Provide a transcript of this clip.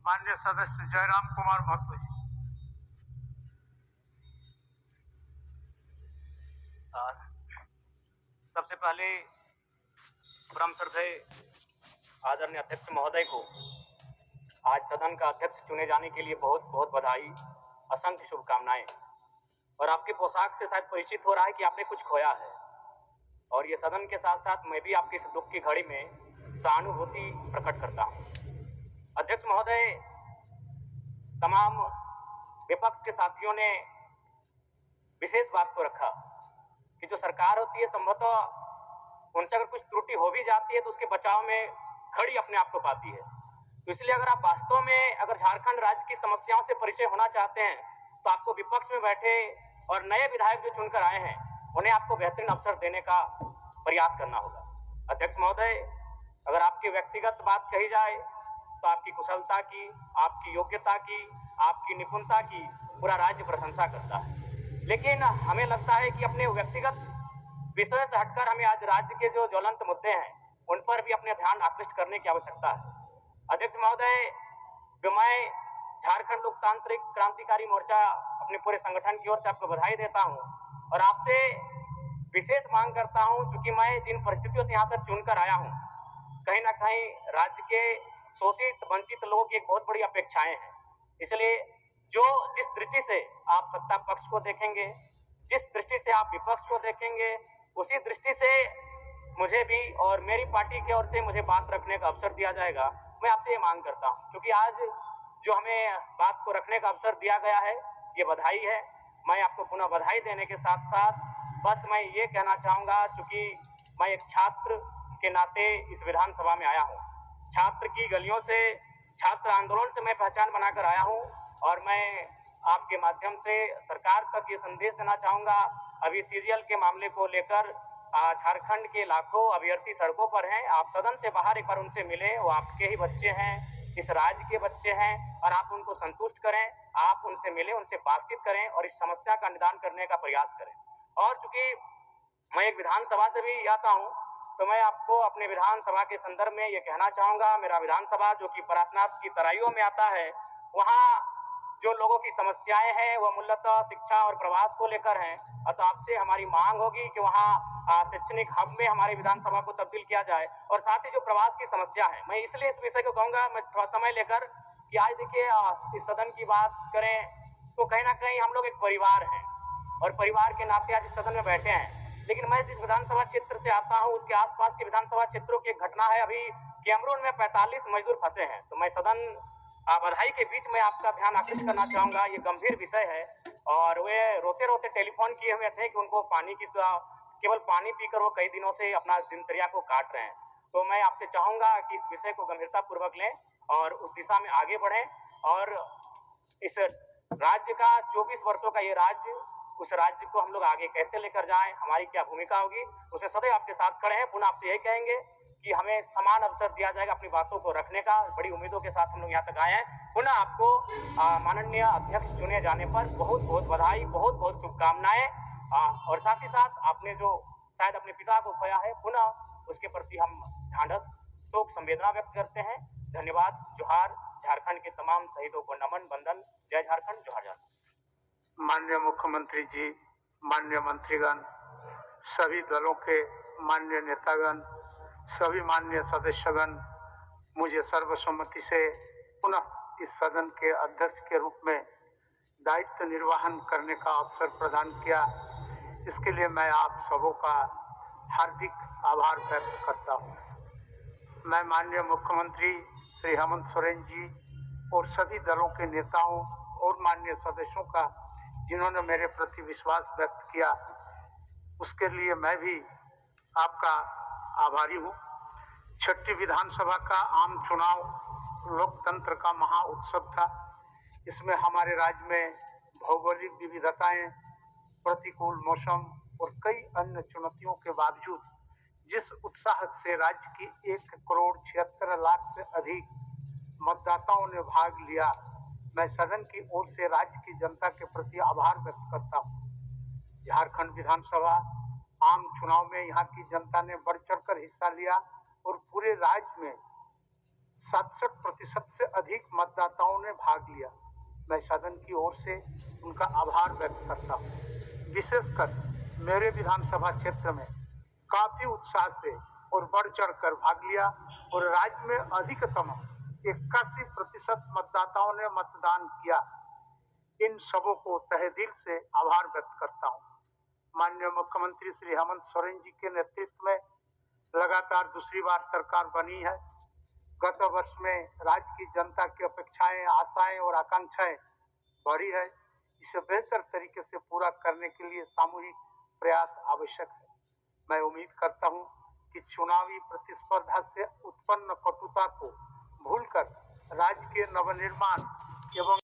माननीय सदस्य जयराम कुमार महतो जी। सबसे पहले परम श्रद्धेय आदरणीय अध्यक्ष महोदय को आज सदन का अध्यक्ष चुने जाने के लिए बहुत बहुत बधाई, असंख्य शुभकामनाएं। और आपके पोशाक से शायद परिचित हो रहा है कि आपने कुछ खोया है, और ये सदन के साथ साथ मैं भी आपकी इस दुख की घड़ी में सहानुभूति प्रकट करता हूं। अध्यक्ष महोदय, तमाम विपक्ष के साथियों ने विशेष बात को रखा कि जो सरकार होती है संभवतः उनसे अगर कुछ त्रुटि हो भी जाती है तो उसके बचाव में खड़ी अपने आप को पाती है। तो इसलिए अगर आप वास्तव में अगर झारखंड राज्य की समस्याओं से परिचय होना चाहते हैं तो आपको विपक्ष में बैठे और नए विधायक जो चुनकर आए हैं उन्हें आपको बेहतरीन अवसर देने का प्रयास करना होगा। अध्यक्ष महोदय, अगर आपकी व्यक्तिगत बात कही जाए तो आपकी कुशलता की, आपकी योग्यता की, आपकी निपुणता की पूरा राज्य प्रशंसा करता है, लेकिन हमें लगता है कि अपने व्यक्तिगत विषय से हटकर हमें आज राज्य के जो ज्वलंत मुद्दे हैं उन पर भी अपने ध्यान आकृष्ट करने की आवश्यकता है। अध्यक्ष महोदय, मैं झारखंड लोकतांत्रिक क्रांतिकारी मोर्चा अपने पूरे संगठन की ओर से आपको बधाई देता हूं और आपसे विशेष मांग करता हूं, क्योंकि मैं जिन परिस्थितियों से यहां तक चुनकर आया हूं, कहीं ना कहीं राज्य के शोषित वंचित लोगों की एक बहुत बड़ी अपेक्षाएं हैं। इसलिए जिस दृष्टि से आप सत्ता पक्ष को देखेंगे, जिस दृष्टि से आप विपक्ष को देखेंगे, उसी दृष्टि से मुझे भी और मेरी पार्टी की ओर से मुझे बात रखने का अवसर दिया जाएगा। मैं आपसे ये मांग करता हूं, क्योंकि आज जो हमें बात को रखने का अवसर दिया गया है ये बधाई है। मैं आपको पुनः बधाई देने के साथ साथ बस मैं ये कहना चाहूंगा, क्योंकि मैं एक छात्र के नाते इस विधानसभा में आया हूँ, छात्र की गलियों से, छात्र आंदोलन से मैं पहचान बनाकर आया हूँ, और मैं आपके माध्यम से सरकार तक ये संदेश देना चाहूंगा। अभी सीरियल के मामले को लेकर झारखंड के लाखों अभ्यर्थी सड़कों पर हैं। आप सदन से बाहर एक बार उनसे मिलें, वो आपके ही बच्चे हैं, इस राज्य के बच्चे हैं, और आप उनको संतुष्ट करें, आप उनसे मिलें, उनसे बातचीत करें और इस समस्या का निदान करने का प्रयास करें। और चूंकि मैं एक विधानसभा से भी आता हूं, तो मैं आपको अपने विधानसभा के संदर्भ में ये कहना चाहूंगा, मेरा विधानसभा जो कि परासनाथ की तराइयों में आता है, वहां जो लोगों की समस्याएं हैं वह मूलतः शिक्षा और प्रवास को लेकर हैं। तो आपसे हमारी मांग होगी कि वहां शैक्षणिक हब में हमारी विधानसभा को तब्दील किया जाए, और साथ ही जो प्रवास की समस्या है, मैं इसलिए इस विषय को कहूंगा, मैं थोड़ा समय लेकर कि आज देखिए इस सदन की बात करें तो कहीं ना कहीं हम लोग एक परिवार हैं, और परिवार के नाते आज इस सदन में बैठे हैं। लेकिन मैं जिस विधानसभा क्षेत्र से आता हूं उसके आसपास के विधानसभा क्षेत्रों की एक घटना है। अभी कैमरून में 45 मजदूर फंसे हैं, तो मैं सदन बधाई के बीच में आपका ध्यान आकृष्ट करना चाहूंगा। ये गंभीर विषय है, और वे रोते रोते टेलीफोन किए हुए थे कि उनको पानी की, केवल पानी पीकर वो कई दिनों से अपना दिनचर्या को काट रहे हैं। तो मैं आपसे चाहूंगा कि इस विषय को गंभीरता पूर्वक लें और उस दिशा में आगे बढ़ें, और इस राज्य का 24 वर्षों का ये राज्य, उस राज्य को हम लोग आगे कैसे लेकर जाएं, हमारी क्या भूमिका होगी, उसमें सदैव आपके साथ खड़े हैं। पुनः आपसे यही कहेंगे कि हमें समान अवसर दिया जाएगा अपनी बातों को रखने का। बड़ी उम्मीदों के साथ हम लोग यहाँ तक आए हैं। पुनः आपको माननीय अध्यक्ष चुने जाने पर बहुत बहुत बधाई, बहुत बहुत शुभकामनाएं, और साथ ही साथ आपने जो शायद अपने पिता को खोया है, पुनः उसके प्रति हम ढांढस, शोक संवेदना व्यक्त करते हैं। धन्यवाद। जोहार। झारखंड के तमाम शहीदों को नमन, वंदन। जय झारखंड, जोहार झारखंड। माननीय मुख्यमंत्री जी, माननीय मंत्रीगण, सभी दलों के माननीय नेतागण, सभी माननीय सदस्यगण, मुझे सर्वसम्मति से पुनः इस सदन के अध्यक्ष के रूप में दायित्व निर्वहन करने का अवसर प्रदान किया, इसके लिए मैं आप सबों का हार्दिक आभार व्यक्त करता हूँ। मैं माननीय मुख्यमंत्री श्री हेमंत सोरेन जी और सभी दलों के नेताओं और माननीय सदस्यों का, जिन्होंने मेरे प्रति विश्वास व्यक्त किया, उसके लिए मैं भी आपका आभारी हूँ। छठी विधानसभा का आम चुनाव लोकतंत्र का महा उत्सव था। इसमें हमारे राज्य में भौगोलिक विविधताएं, प्रतिकूल मौसम और कई अन्य चुनौतियों के बावजूद जिस उत्साह से राज्य की 1,76,00,000 से अधिक मतदाताओं ने भाग लिया, मैं सदन की ओर से राज्य की जनता के प्रति आभार व्यक्त करता हूँ। झारखंड विधानसभा आम चुनाव में यहाँ की जनता ने बढ़ चढ़कर हिस्सा लिया और पूरे राज्य में 67% से अधिक अधिक मतदाताओं ने भाग लिया। मैं सदन की ओर से उनका आभार व्यक्त करता हूँ। विशेषकर मेरे विधानसभा क्षेत्र में काफी उत्साह से और बढ़ चढ़ कर भाग लिया और राज्य में अधिकतम 81% मतदाताओं ने मतदान किया। इन सबों को तहे दिल से आभार व्यक्त करता हूँ। माननीय मुख्यमंत्री श्री हेमंत सोरेन जी के नेतृत्व में लगातार दूसरी बार सरकार बनी है। गत वर्ष में राज्य की जनता की अपेक्षाएं, आशाएं और आकांक्षाएं बढ़ी है। इसे बेहतर तरीके से पूरा करने के लिए सामूहिक प्रयास आवश्यक है। मैं उम्मीद करता हूं कि चुनावी प्रतिस्पर्धा से उत्पन्न कटुता को भूलकर राज्य के नवनिर्माण एवं